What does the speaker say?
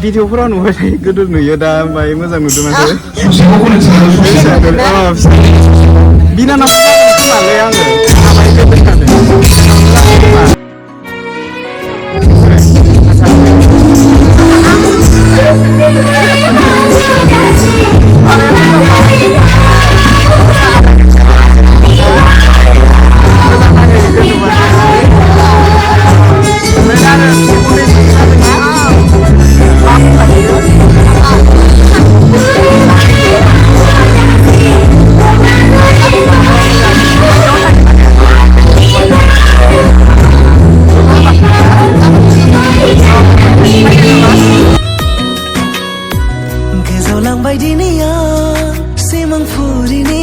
भिडिअफोराव नुबाय थायो गोदो नुयो दा ओमफ्राय मोजां नुदों माथो बिनानाव खोनालै आङो थाबाय गोदो Gezolang bay diniya simang furi ni